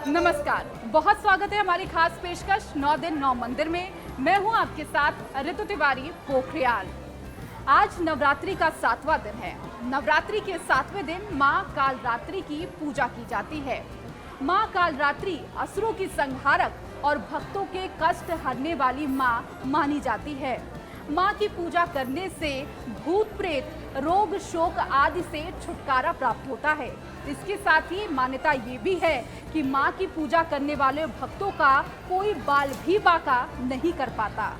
नमस्कार, बहुत स्वागत है हमारी खास पेशकश 9 दिन 9 मंदिर में। मैं हूं आपके साथ ऋतु तिवारी पोखरियाल। आज नवरात्रि का 7वां दिन है। नवरात्रि के 7वें दिन मां कालरात्रि की पूजा की जाती है। मां कालरात्रि असुरों की संहारक और भक्तों के कष्ट हरने वाली मां मानी जाती है। मां की पूजा करने से भूत प्रेत, रोग शोक आदि से छुटकारा प्राप्त होता है। इसके साथ ही मान्यता ये भी है कि मां की पूजा करने वाले भक्तों का कोई बाल भी बांका नहीं कर पाता।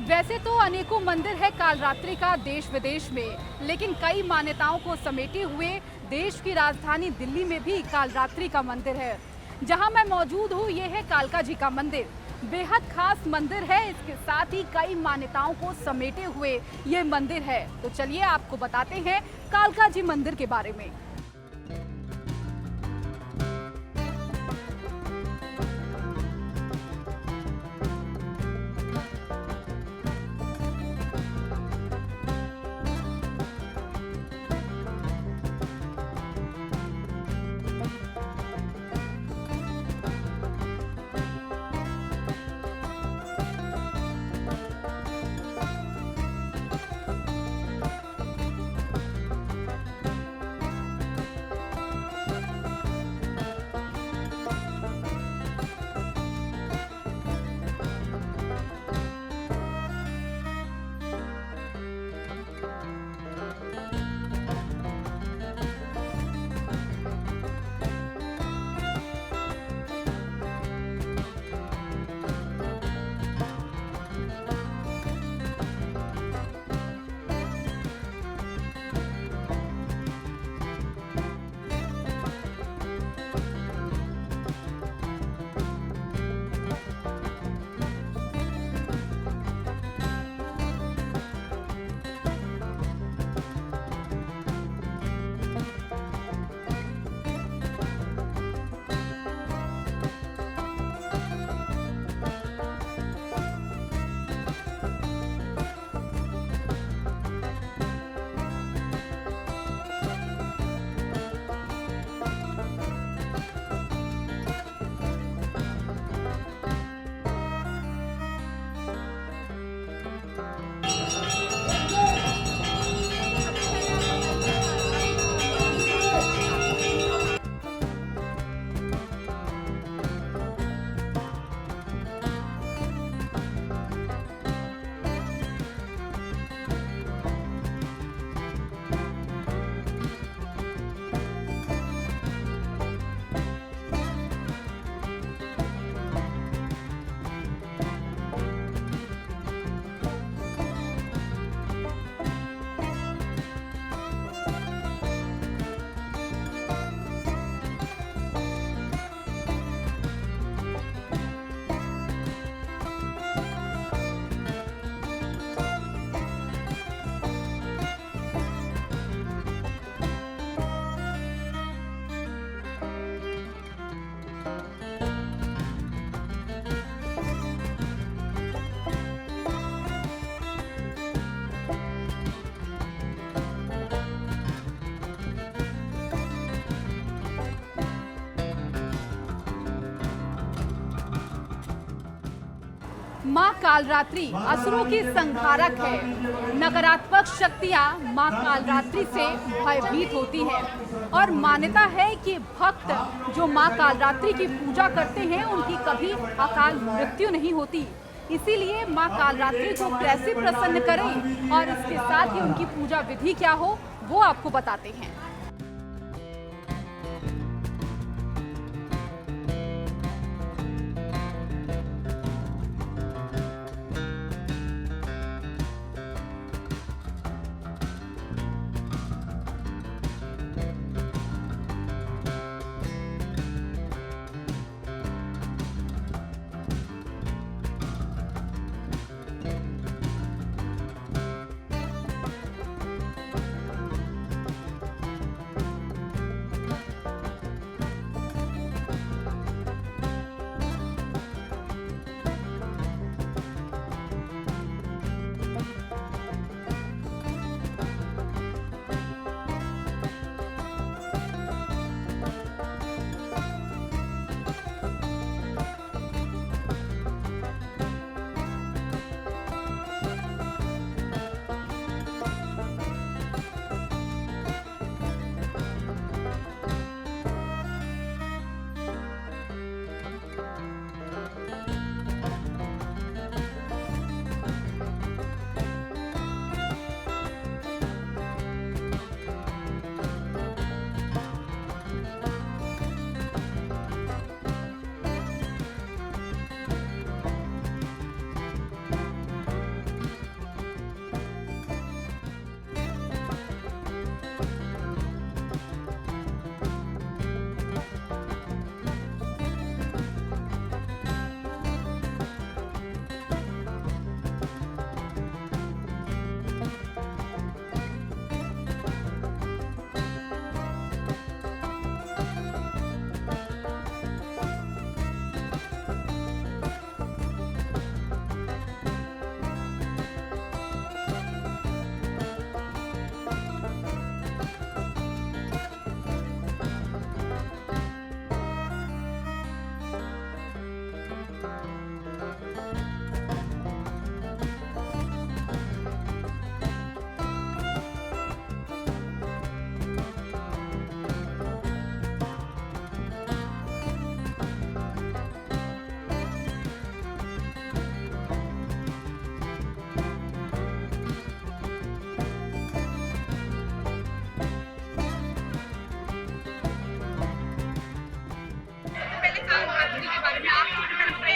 वैसे तो अनेकों मंदिर है कालरात्रि का देश विदेश में, लेकिन कई मान्यताओं को समेटे हुए देश की राजधानी दिल्ली में भी कालरात्रि का मंदिर है। जहां मैं मौजूद हूं, ये है कालका जी का मंदिर। बेहद खास मंदिर है, इसके साथ ही कई मान्यताओं को समेटे हुए ये मंदिर है। तो चलिए आपको बताते हैं कालका जी मंदिर के बारे में। माँ कालरात्रि असुरों की संहारक है। नकारात्मक शक्तियाँ माँ कालरात्रि से भयभीत होती है और मान्यता है कि भक्त जो माँ कालरात्रि की पूजा करते हैं उनकी कभी अकाल मृत्यु नहीं होती। इसीलिए माँ कालरात्रि को कैसे प्रसन्न करें और इसके साथ ही उनकी पूजा विधि क्या हो वो आपको बताते हैं।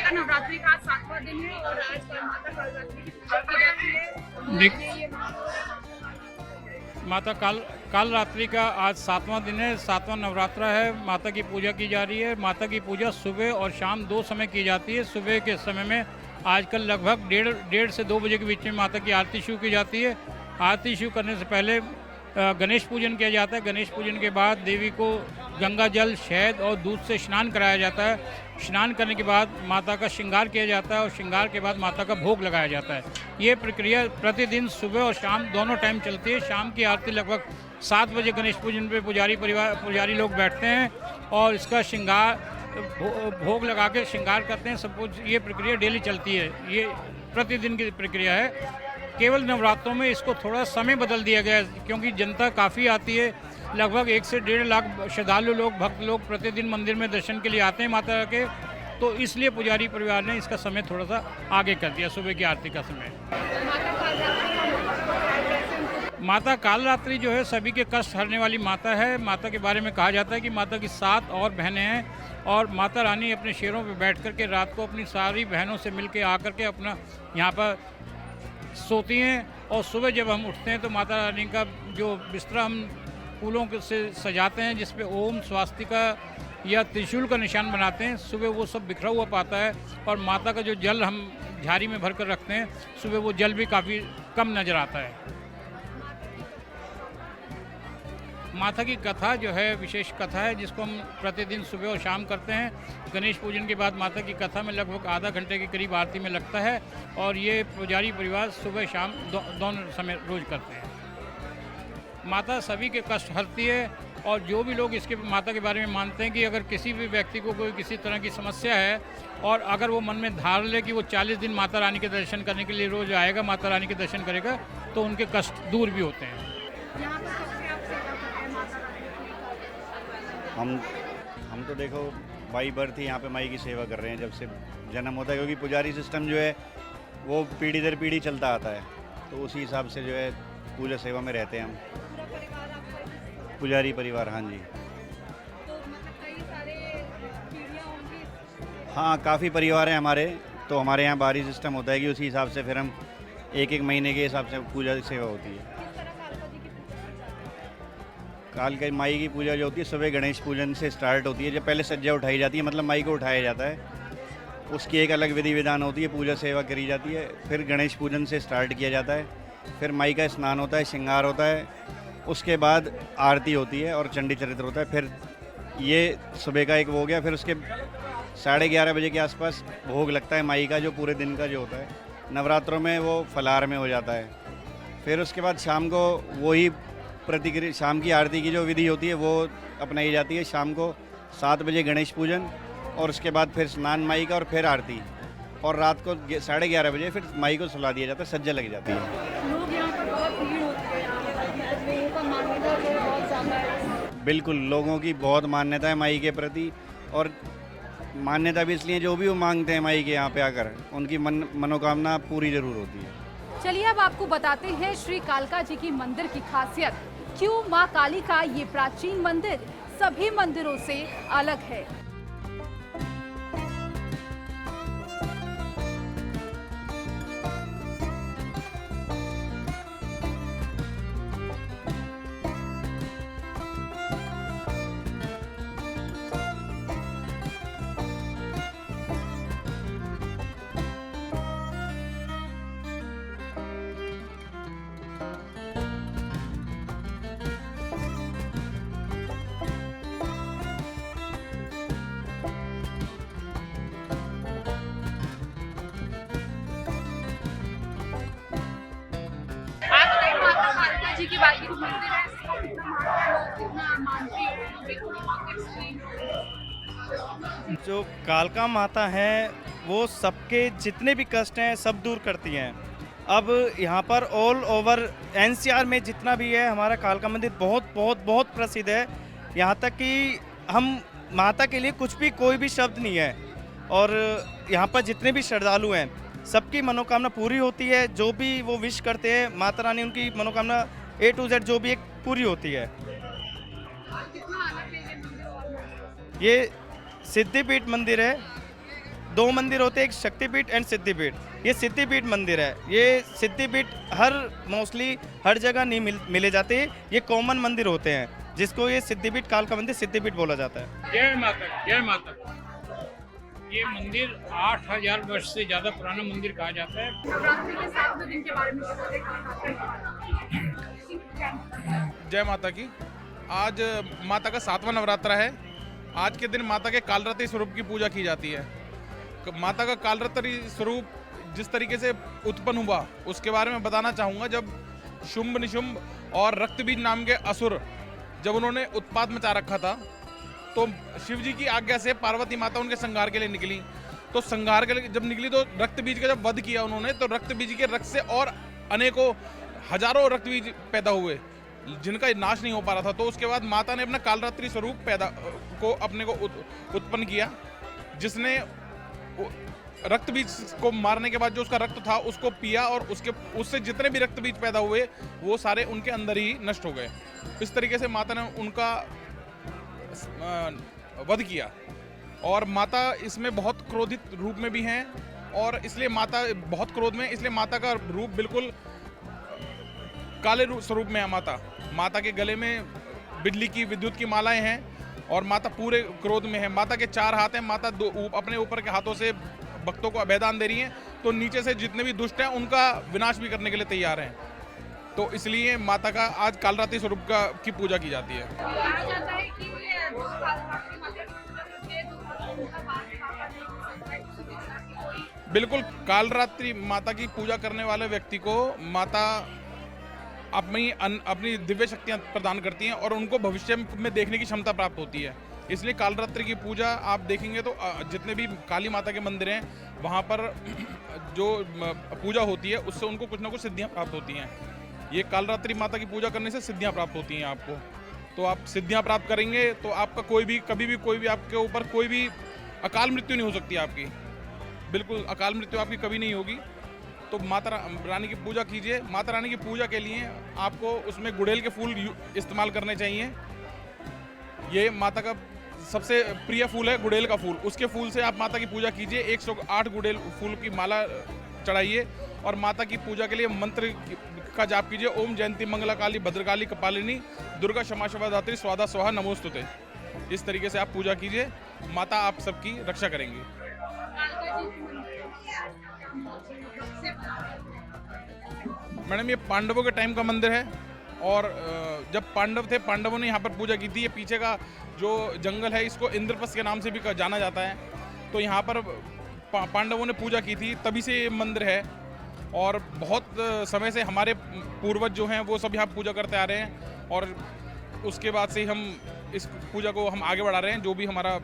नवरात्रि का 7वां दिन है और आज माता कालरात्रि की पूजा की जाती है। माता कालरात्रि का आज 7वां दिन है, 7वां नवरात्रा है। माता की पूजा की जा रही है। माता की पूजा सुबह और शाम 2 समय की जाती है। सुबह के समय में आजकल लगभग डेढ़ से 2 बजे के बीच में माता की आरती शुरू की जाती है। आरती शुरू करने से पहले गणेश पूजन किया जाता है। गणेश पूजन के बाद देवी को गंगा जल, शहद और दूध से स्नान कराया जाता है। स्नान करने के बाद माता का श्रृंगार किया जाता है और श्रृंगार के बाद माता का भोग लगाया जाता है। ये प्रक्रिया प्रतिदिन सुबह और शाम दोनों टाइम चलती है। शाम की आरती लगभग 7 बजे गणेश पूजन पे पुजारी लोग बैठते हैं और इसका श्रृंगार भोग लगा के श्रृंगार करते हैं। सब कुछ ये प्रक्रिया डेली चलती है। ये प्रतिदिन की प्रक्रिया है। केवल नवरात्रों में इसको थोड़ा समय बदल दिया गया है क्योंकि जनता काफ़ी आती है। लगभग 1 से 1.5 लाख श्रद्धालु लोग, भक्त लोग प्रतिदिन मंदिर में दर्शन के लिए आते हैं माता के। तो इसलिए पुजारी परिवार ने इसका समय थोड़ा सा आगे कर दिया, सुबह की आरती का समय। माता कालरात्रि जो है सभी के कष्ट हरने वाली माता है। माता के बारे में कहा जाता है कि माता की 7 और बहनें हैं और माता रानी अपने शेरों पर बैठ कर के रात को अपनी सारी बहनों से मिल के आकर के अपना यहाँ पर सोती हैं और सुबह जब हम उठते हैं तो माता रानी का जो बिस्तरा हम फूलों से सजाते हैं जिस पे ओम, स्वास्तिका या त्रिशूल का निशान बनाते हैं, सुबह वो सब बिखरा हुआ पाता है। और माता का जो जल हम झाड़ी में भर कर रखते हैं, सुबह वो जल भी काफ़ी कम नज़र आता है। माता की कथा जो है विशेष कथा है जिसको हम प्रतिदिन सुबह और शाम करते हैं। गणेश पूजन के बाद माता की कथा में लगभग आधा घंटे के करीब आरती में लगता है और ये पुजारी परिवार सुबह शाम दोनों समय रोज करते हैं। माता सभी के कष्ट हरती है और जो भी लोग इसके माता के बारे में मानते हैं कि अगर किसी भी व्यक्ति को कोई किसी तरह की समस्या है और अगर वो मन में धार ले कि वो 40 दिन माता रानी के दर्शन करने के लिए रोज़ आएगा, माता रानी के दर्शन करेगा, तो उनके कष्ट दूर भी होते हैं। यहाँ पर कब से आप सेवा कर रहे हैं माता रानी की? हम तो देखो बाई बर्थ ही यहाँ पे माई की सेवा कर रहे हैं जब से जन्म होता है, क्योंकि पुजारी सिस्टम जो है वो पीढ़ी दर पीढ़ी चलता आता है, तो उसी हिसाब से जो है पूजा सेवा में रहते हैं हम। पूरा परिवार आपका पुजारी परिवार, हाँ जी। तो मतलब कई सारे पीढ़ियाँ होंगी। हाँ, काफ़ी परिवार हैं हमारे, तो हमारे यहाँ बारी सिस्टम होता है कि उसी हिसाब से फिर हम एक महीने के हिसाब से पूजा सेवा होती है। किस तरह कालका जी की पूजा की जाती है? कालका माई की पूजा जो होती है सुबह गणेश पूजन से स्टार्ट होती है। जब पहले सज्जा उठाई जाती है, मतलब माई को उठाया जाता है, उसकी एक अलग विधि विधान होती है, पूजा सेवा करी जाती है। फिर गणेश पूजन से स्टार्ट किया जाता है, फिर माई का स्नान होता है, श्रृंगार होता है, उसके बाद आरती होती है और चंडी चरित्र होता है। फिर ये सुबह का एक वो हो गया, फिर उसके 11:30 बजे के आसपास भोग लगता है माई का, जो पूरे दिन का जो होता है। नवरात्रों में वो फलाहार में हो जाता है। फिर उसके बाद शाम को वही प्रतिक्रिया, शाम की आरती की जो विधि होती है वो अपनाई जाती है। शाम को 7 बजे गणेश पूजन और उसके बाद फिर स्नान माई का और फिर आरती, और रात को 11:30 बजे फिर माई को सुला दिया जाता है, सज्जा लग जाती है। लोग यहाँ पर बहुत भीड़ होती है, यहाँ पर लोगों का मान्यता जो है बहुत ज़्यादा है। बिल्कुल, लोगों की बहुत मान्यता है माई के प्रति, और मान्यता भी इसलिए जो भी वो मांगते हैं माई के यहाँ पे आकर, उनकी मनोकामना पूरी जरूर होती है। चलिए अब आपको बताते हैं श्री कालका जी की मंदिर की खासियत, क्यों माँ काली का ये प्राचीन मंदिर सभी मंदिरों से अलग है। जी की बात की मंदिर है, कितना मानती है। जो कालका माता है वो सबके जितने भी कष्ट हैं सब दूर करती हैं। अब यहाँ पर ऑल ओवर एनसीआर में जितना भी है हमारा कालका मंदिर बहुत बहुत बहुत प्रसिद्ध है। यहाँ तक कि हम माता के लिए कुछ भी कोई भी शब्द नहीं है, और यहाँ पर जितने भी श्रद्धालु हैं सबकी मनोकामना पूरी होती है। जो भी वो विश करते हैं माता रानी उनकी मनोकामना A to Z जो भी एक पूरी होती है। ये सिद्धिपीठ मंदिर है, 2 मंदिर होते हैं, एक शक्तिपीठ एंड सिद्धिपीठ। ये सिद्धिपीठ मंदिर है। ये सिद्धिपीठ मोस्टली हर जगह नहीं मिले जाते, ये कॉमन मंदिर होते हैं जिसको ये सिद्धिपीठ कालका मंदिर सिद्धिपीठ बोला जाता है। जय माता, जय माता। ये मंदिर 8000 वर्ष से ज़्यादा पुराना मंदिर कहा जाता है। नवरात्रि के 7वें दिन के बारे में जय माता की। आज माता का 7वां नवरात्रा है। आज के दिन माता के कालरात्रि स्वरूप की पूजा की जाती है। माता का कालरात्रि स्वरूप जिस तरीके से उत्पन्न हुआ उसके बारे में बताना चाहूँगा। जब शुंभ निशुंभ और रक्तबीज नाम के असुर जब उन्होंने उत्पात मचा रखा था, तो शिव जी की आज्ञा से पार्वती माता उनके संहार के लिए निकली। तो संहार के लिए जब निकली तो रक्तबीज का जब वध किया उन्होंने, तो रक्तबीज के रक्त से और अनेकों हजारों रक्तबीज पैदा हुए जिनका नाश नहीं हो पा रहा था। तो उसके बाद माता ने अपना कालरात्रि स्वरूप अपने को उत्पन्न किया, जिसने रक्तबीज को मारने के बाद जो उसका रक्त था उसको पिया, और उससे जितने भी रक्तबीज पैदा हुए वो सारे उनके अंदर ही नष्ट हो गए। इस तरीके से माता ने उनका वध किया। और माता इसमें बहुत क्रोधित रूप में भी हैं, और इसलिए माता बहुत क्रोध में, इसलिए माता का रूप बिल्कुल काले स्वरूप में है। माता के गले में बिजली की विद्युत की मालाएं हैं, और माता पूरे क्रोध में है। माता के 4 हाथ हैं। माता अपने ऊपर के हाथों से भक्तों को अभयदान दे रही हैं, तो नीचे से जितने भी दुष्ट हैं उनका विनाश भी करने के लिए तैयार हैं। तो इसलिए माता का आज कालरात्रि स्वरूप की पूजा की जाती है। कहा जाता है कि बिल्कुल, कालरात्रि माता की पूजा करने वाले व्यक्ति को माता अपनी दिव्य शक्तियाँ प्रदान करती हैं और उनको भविष्य में देखने की क्षमता प्राप्त होती है। इसलिए कालरात्रि की पूजा आप देखेंगे तो जितने भी काली माता के मंदिर हैं वहाँ पर जो पूजा होती है उससे उनको कुछ ना कुछ सिद्धियाँ प्राप्त होती हैं। ये कालरात्रि माता की पूजा करने से सिद्धियाँ प्राप्त होती हैं आपको। तो आप सिद्धियाँ प्राप्त करेंगे तो आपका कभी भी आपके ऊपर कोई भी अकाल मृत्यु नहीं हो सकती आपकी, बिल्कुल अकाल मृत्यु आपकी कभी नहीं होगी। तो माता रानी की पूजा कीजिए। माता रानी की पूजा के लिए आपको उसमें गुड़ैल के फूल इस्तेमाल करने चाहिए। ये माता का सबसे प्रिय फूल है गुड़ैल का फूल। उसके फूल से आप माता की पूजा कीजिए। 108 गुड़ैल फूल की माला चढ़ाइए और माता की पूजा के लिए मंत्र का जाप कीजिए। ओम जयंती मंगला काली भद्रकाली कपालिनी दुर्गा क्षमा शिवा धात्री स्वादा स्वाहा नमोस्तुते। इस तरीके से आप पूजा कीजिए, माता आप सबकी रक्षा करेंगी। मैडम ये पांडवों के टाइम का मंदिर है और जब पांडव थे, पांडवों ने यहाँ पर पूजा की थी। ये पीछे का जो जंगल है इसको इंद्रप्रस्थ के नाम से भी जाना जाता है। तो यहाँ पर पांडवों ने पूजा की थी, तभी से ये मंदिर है। और बहुत समय से हमारे पूर्वज जो हैं वो सब यहाँ पूजा करते आ रहे हैं और उसके बाद से हम इस पूजा को हम आगे बढ़ा रहे हैं। जो भी हमारा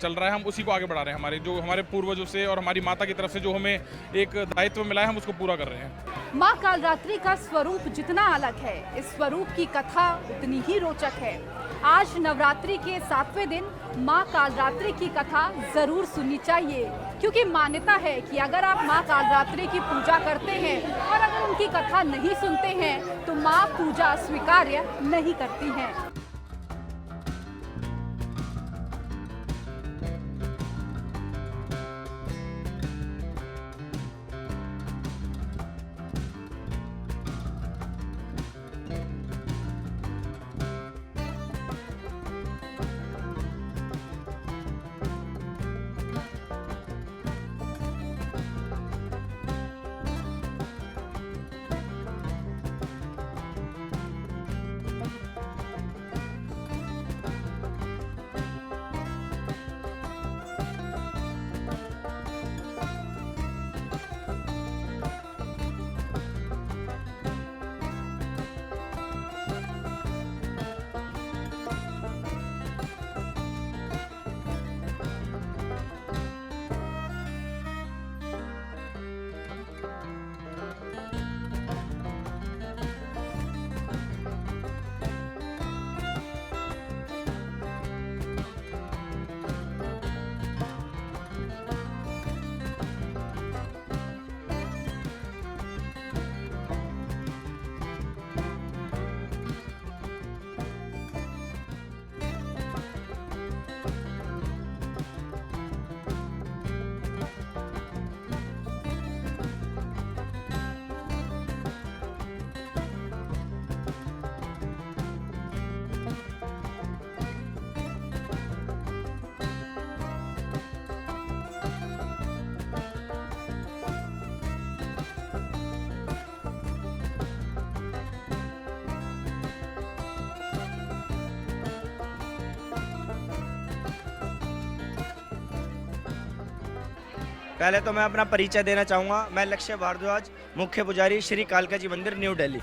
चल रहा है हम उसी को आगे बढ़ा रहे हैं। हमारे पूर्वजों से और हमारी माता की तरफ से जो हमें एक दायित्व मिला है हम उसको पूरा कर रहे हैं। माँ कालरात्रि का स्वरूप जितना अलग है, इस स्वरूप की कथा उतनी ही रोचक है। आज नवरात्रि के 7वें दिन माँ कालरात्रि की कथा जरूर सुननी चाहिए, क्योंकि मान्यता है कि अगर आप माँ कालरात्रि की पूजा करते हैं और अगर उनकी कथा नहीं सुनते हैं तो माँ पूजा स्वीकार्य नहीं करती हैं। पहले तो मैं अपना परिचय देना चाहूँगा। मैं लक्ष्य भारद्वाज, मुख्य पुजारी श्री कालका जी मंदिर न्यू दिल्ली।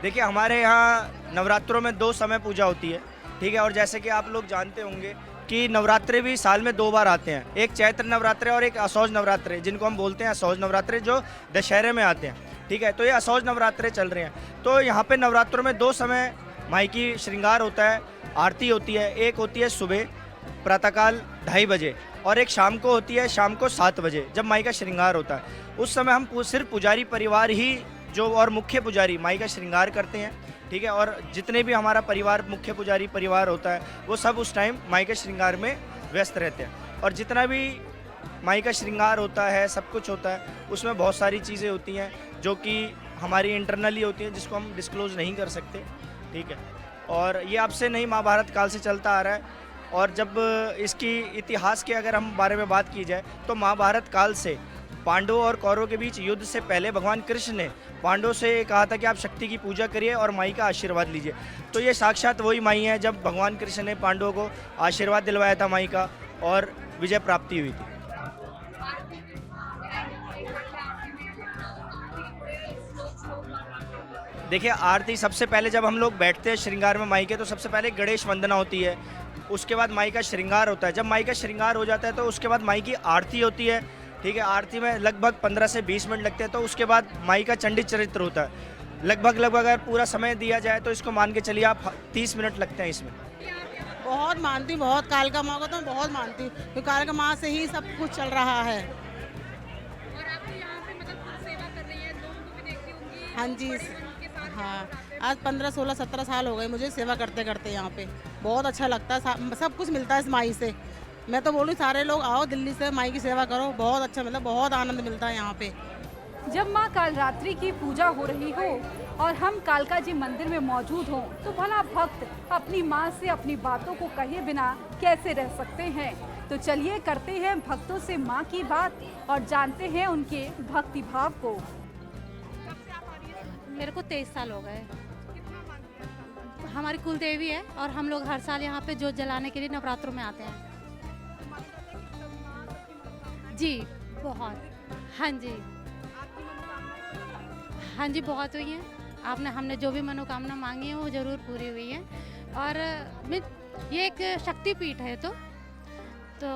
देखिए हमारे यहाँ नवरात्रों में 2 समय पूजा होती है, ठीक है। और जैसे कि आप लोग जानते होंगे कि नवरात्रे भी साल में 2 बार आते हैं, एक चैत्र नवरात्रे और एक असौज नवरात्रे, जिनको हम बोलते हैं असौज नवरात्रे, जो दशहरे में आते हैं, ठीक है। तो ये असौज नवरात्रे चल रहे हैं। तो यहाँ पे नवरात्रों में 2 समय माई की श्रृंगार होता है, आरती होती है। एक होती है सुबह प्रातःकाल 2:30 बजे और एक शाम को होती है शाम को 7 बजे, जब माई का श्रृंगार होता है। उस समय हम सिर्फ पुजारी परिवार ही जो और मुख्य पुजारी माई का श्रृंगार करते हैं, ठीक है। और जितने भी हमारा परिवार मुख्य पुजारी परिवार होता है वो सब उस टाइम माई के श्रृंगार में व्यस्त रहते हैं। और जितना भी माई का श्रृंगार होता है, सब कुछ होता है, उसमें बहुत सारी चीज़ें होती हैं जो कि हमारी इंटरनली होती हैं, जिसको हम डिस्क्लोज़ नहीं कर सकते, ठीक है। और ये अब से नहीं, महाभारत काल से चलता आ रहा है। और जब इसकी इतिहास के अगर हम बारे में बात की जाए तो महाभारत काल से पांडवों और कौरवों के बीच युद्ध से पहले भगवान कृष्ण ने पांडवों से कहा था कि आप शक्ति की पूजा करिए और माई का आशीर्वाद लीजिए। तो ये साक्षात वही माई है जब भगवान कृष्ण ने पांडवों को आशीर्वाद दिलवाया था माई का और विजय प्राप्ति हुई थी। देखिए आरती सबसे पहले जब हम लोग बैठते हैं श्रृंगार में माई के, तो सबसे पहले गणेश वंदना होती है, उसके बाद माई का श्रृंगार होता है। जब माई का श्रृंगार हो जाता है तो उसके बाद माई की आरती होती है, ठीक है। आरती में लगभग 15 से 20 मिनट लगते हैं। तो उसके बाद माई का चंडी चरित्र होता है। लगभग अगर पूरा समय दिया जाए तो इसको मान के चलिए आप 30 मिनट लगते हैं इसमें। बहुत मानती हूँ, बहुत कालका माँ को तो मैं बहुत मानती हूँ, क्योंकि कालका माँ से ही सब कुछ चल रहा है। और आप तो यहाँ पे मतलब खुद सेवा कर रही हैं, लोगों को भी देखती होंगी। हाँ जी, उनके साथ हाँ। आज 15, 16, 17 साल हो गए मुझे सेवा करते करते यहाँ पे। बहुत अच्छा लगता है, सब कुछ मिलता है इस माई से। मैं तो बोलूँ सारे लोग आओ दिल्ली से, माई की सेवा करो, बहुत अच्छा, मतलब बहुत आनंद मिलता है यहाँ पे। जब माँ कालरात्रि की पूजा हो रही हो और हम कालका जी मंदिर में मौजूद हों, तो भला भक्त अपनी माँ से अपनी बातों को कहे बिना कैसे रह सकते हैं। तो चलिए करते हैं भक्तों से माँ की बात और जानते हैं उनके भक्ति भाव को। मेरे को 23 साल हो गए। हमारी कुल देवी है और हम लोग हर साल यहाँ पे जोत जलाने के लिए नवरात्रों में आते हैं। जी बहुत, हाँ जी, हाँ जी बहुत हुई हैं। हमने जो भी मनोकामना मांगी है वो जरूर पूरी हुई है। और ये एक शक्ति पीठ है, तो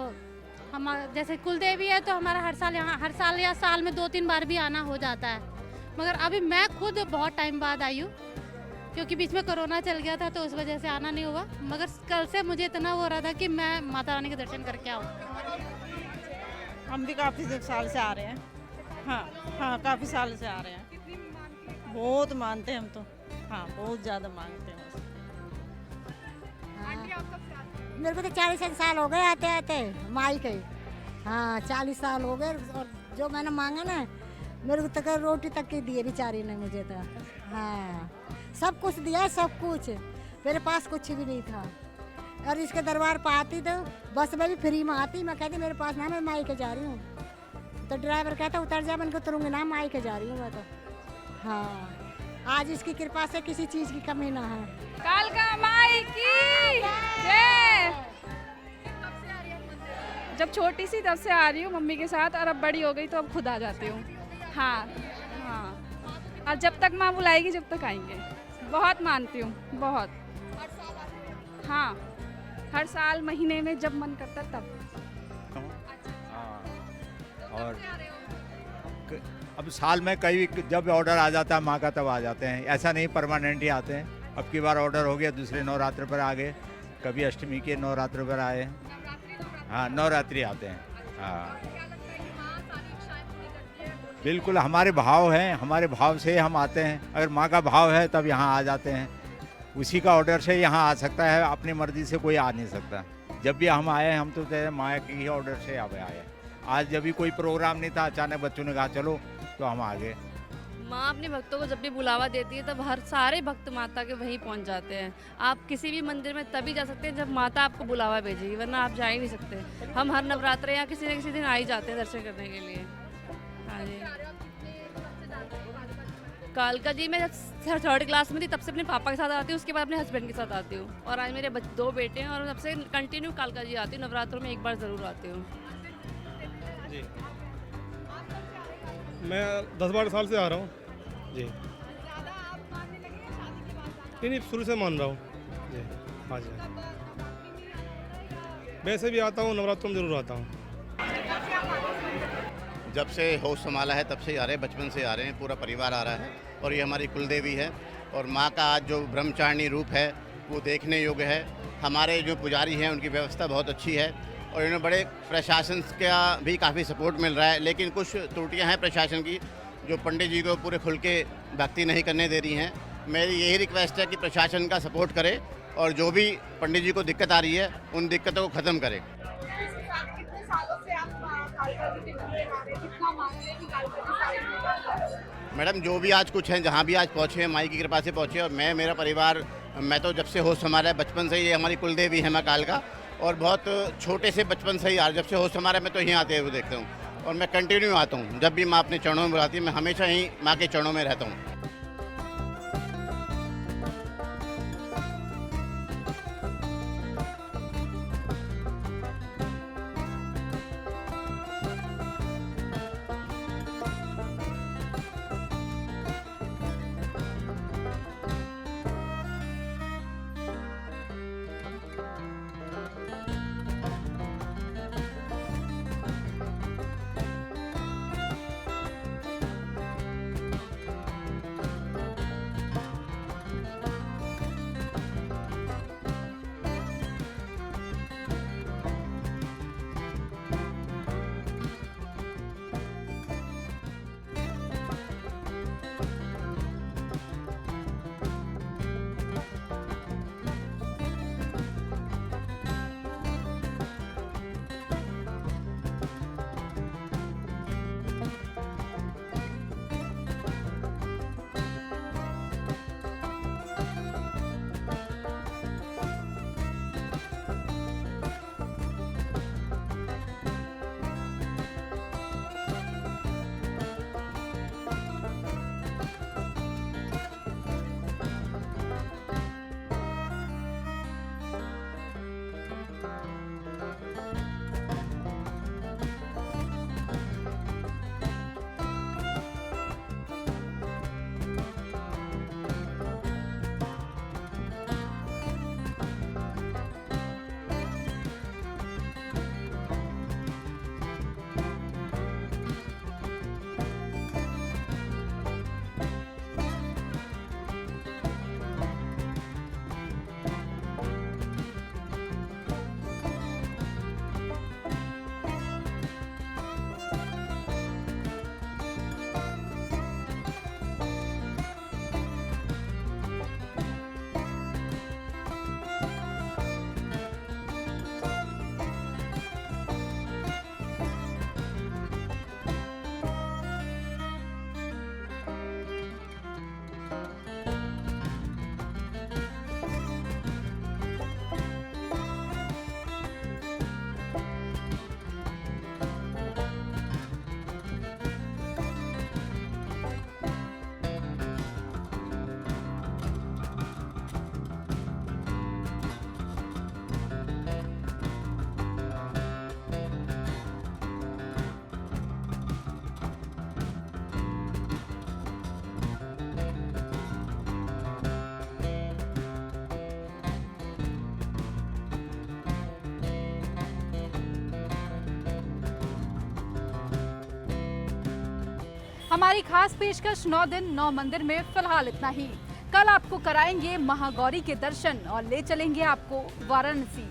हम जैसे कुल देवी है तो हमारा हर साल या साल में 2-3 बार भी आना हो जाता है। मगर अभी मैं खुद बहुत टाइम बाद आई हूँ, क्योंकि बीच में कोरोना चल गया था तो उस वजह से आना नहीं हुआ। मगर कल से मुझे इतना हो रहा था कि मैं माता रानी के दर्शन करके आऊँ। हम भी काफ़ी साल से आ रहे हैं। हाँ, काफ़ी साल से आ रहे हैं। बहुत मानते हैं हम तो, हाँ बहुत ज़्यादा मानते हैं। मेरे को तो 40 साल हो गए आते आते माई के। हाँ 40 साल हो गए और जो मैंने मांगा ना, मेरे को तक रोटी तक की दिए बेचारी ने मुझे तो। हाँ सब कुछ दिया, सब कुछ। मेरे पास कुछ भी नहीं था। और इसके दरबार पर आती तो बस में भी फ्री में आती। मैं कहती मेरे पास ना, मैं माई के जा रही हूँ। तो ड्राइवर कहता उतर जा, मैं उतरूँगी ना, माई के जा रही हूँ मैं तो। हाँ आज इसकी कृपा से किसी चीज़ की कमी ना है। कालका माई की जय। जब छोटी सी तब से आ रही हूँ मम्मी के साथ, और अब बड़ी हो गई तो अब खुद आ जाती हूँ। हाँ, और जब तक माँ बुलाएगी जब तक आएंगे। बहुत मानती हूँ, बहुत। हाँ हर साल महीने में जब मन करता तब। और अब साल में कई जब ऑर्डर आ जाता है माँ का तब आ जाते हैं, ऐसा नहीं परमानेंट ही आते हैं। अब की बार ऑर्डर हो गया, दूसरे नवरात्र पर आ गए, कभी अष्टमी के नवरात्र पर आए। हाँ नवरात्रि आते हैं। हाँ बिल्कुल, हमारे भाव हैं, हमारे भाव से हम आते हैं। अगर माँ का भाव है तब यहाँ आ जाते हैं। उसी का ऑर्डर से यहाँ आ सकता है, अपनी मर्जी से कोई आ नहीं सकता। जब भी हम आए हम तो माँ की ही ऑर्डर से अब आए। आज जब भी कोई प्रोग्राम नहीं था, अचानक बच्चों ने कहा चलो, तो हम आ गए। माँ अपने भक्तों को जब भी बुलावा देती है तब हर सारे भक्त माता के वहीं पहुंच जाते हैं। आप किसी भी मंदिर में तभी जा सकते हैं जब माता आपको बुलावा भेजेगी, वरना आप जा ही नहीं सकते। हम हर नवरात्र या किसी न किसी दिन आ ही जाते हैं दर्शन करने के लिए। हाँ जी, कालका जी मैं जब 3rd क्लास में थी तब से अपने पापा के साथ आती हूँ, उसके बाद अपने हस्बैंड के साथ आती हूँ। और आज मेरे 2 बेटे हैं और सबसे कंटिन्यू कालका जी आती हूँ। नवरात्रों में एक बार ज़रूर आती हूँ। जी मैं 10-12 साल से आ रहा हूँ जी। नहीं, शुरू से मान रहा हूँ जी। हाँ जी, वैसे भी आता हूँ, नवरात्रों में जरूर आता हूँ। जब से होश संभाला है तब से ही आ रहे हैं, बचपन से आ रहे हैं, पूरा परिवार आ रहा है। और ये हमारी कुलदेवी है और माँ का आज जो ब्रह्मचारिणी रूप है वो देखने योग्य है। हमारे जो पुजारी हैं उनकी व्यवस्था बहुत अच्छी है और इन्हें बड़े प्रशासन का भी काफ़ी सपोर्ट मिल रहा है। लेकिन कुछ त्रुटियां हैं प्रशासन की, जो पंडित जी को पूरे खुल के भक्ति नहीं करने दे रही हैं। मेरी यही रिक्वेस्ट है कि प्रशासन का सपोर्ट करे और जो भी पंडित जी को दिक्कत आ रही है उन दिक्कतों को ख़त्म करे। मैडम जो भी आज कुछ हैं, जहाँ भी आज पहुँचे हैं, माई की कृपा से पहुँचे। और मैं, मेरा परिवार, मैं तो जब से होश संभाला है बचपन से ही, ये हमारी कुलदेवी है माँ कालका। और बहुत छोटे से बचपन से ही यार, जब से होश हमारा मैं तो यहीं आते हुए देखता हूँ और मैं कंटिन्यू आता हूँ। जब भी माँ अपने चरणों में बुलाती है मैं हमेशा ही माँ के चरणों में रहता हूँ। हमारी खास पेशकश 9 दिन 9 मंदिर में फिलहाल इतना ही। कल आपको कराएंगे महागौरी के दर्शन और ले चलेंगे आपको वाराणसी।